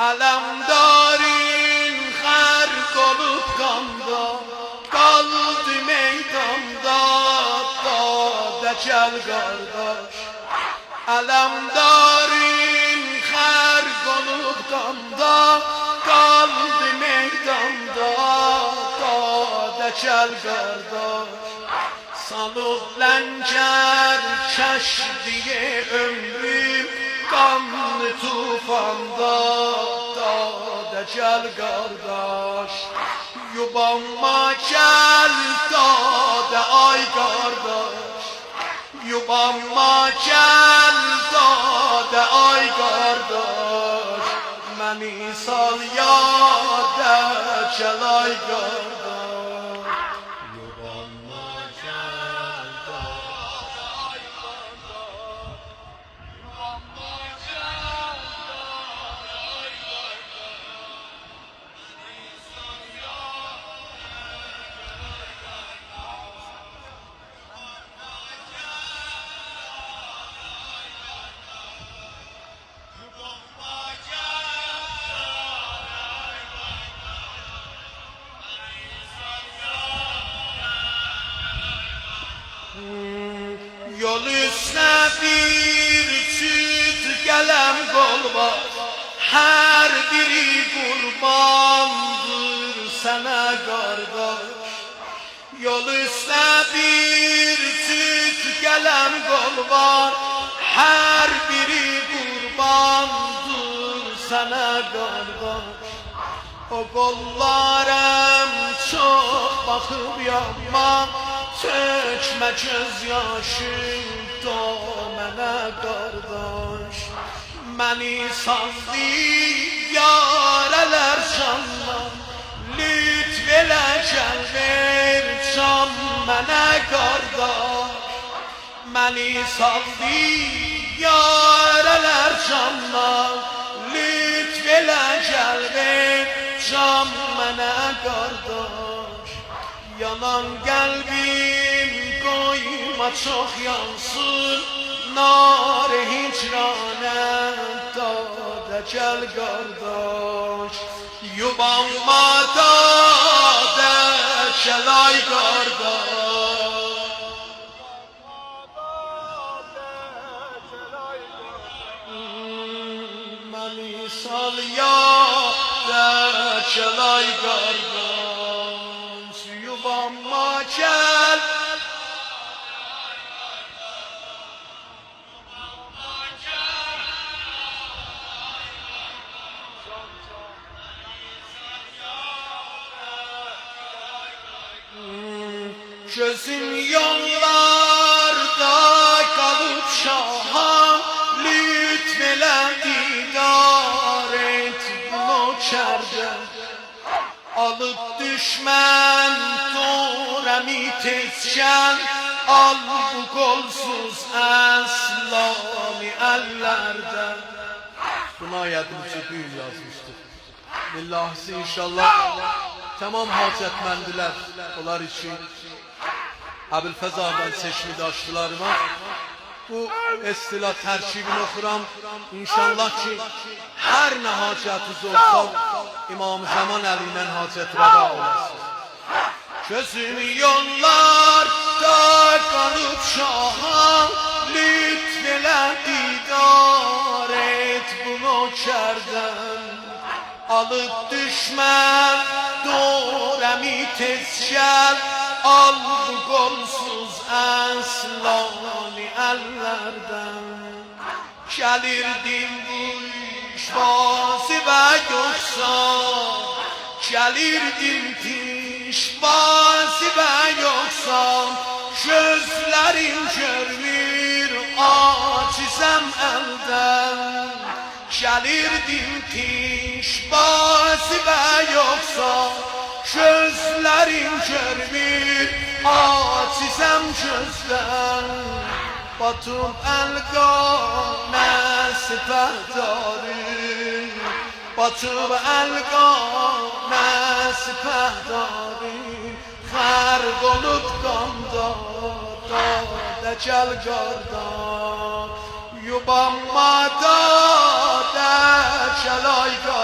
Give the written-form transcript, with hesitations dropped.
Alemdarın xərq olub qanda, qaldı meydanda, dadə gəl qardaş. Alemdarın xərq olub qanda, qaldı meydanda, dadə gəl qardaş. Salıb lənkər kəşdiyə ömrüm, qanlı tufanda, dadə gəl qardaş. Yubanma gəl dadə ay qardaş, yubanma gəl dadə ay qardaş. Məni sal yadə gəl ay qardaş. Yol üstə bir cüt gələm qol var, hər biri qurbandır sənə qardaş. Yol üstə bir cüt gələm qol var, hər biri qurbandır sənə qardaş. O qollarım çox baxıb yanmam, tökmə göz yaşın mənə qardaş. Məni saldı yarələr candan, lütf elə gəl ver can mənə qardaş. Məni saldı yarələr candan, lütf elə gəl ver can mənə qardaş. Yanan qəlbim qoyma çox yansın, nar hicranə dadə gəl qardaş. Yubanma dadə gəl ay qardaş. Məni sal yadə gəl ay qardaş. Yubanma gəl. Gözüm yollarda qalıb şaham, lütf elə didar et bu nökərdən. Alıb düşmən törəmi tezkən, al bu qolsuz əslami əllərdən. Buna ayətimizi büyük yazmışdır. Billahisi inşallah tamam hacetmendiler onlar için Əbülfəzadan seçmidaşlarıma bu estila tərkibini okuram. İnşallah ki her ne hacetiniz olsa İmam-ı Zaman əlindən hacet rəva olasın. Gözüm yollarda qalıb şaham, lütf elə didar et bu nökərdən. Alıb düşmən törəmi tezkən, al bu qolsuz əslani əllərdən. Gəlirdim bu işbazı yoxsa, gəlirdim pişbazı yoxsa, gözlərim görmür acizəm əldən. Gəlirdim pişbazı yoxsa, gözlərim görmür acizəm gözdən. Batıb əlqanə sipəhdarı, batıb əlqanə sipəhdarı. Xərq olub qanda, dadə gəl qardaş. Yubanma dadə gəl ay qardaş.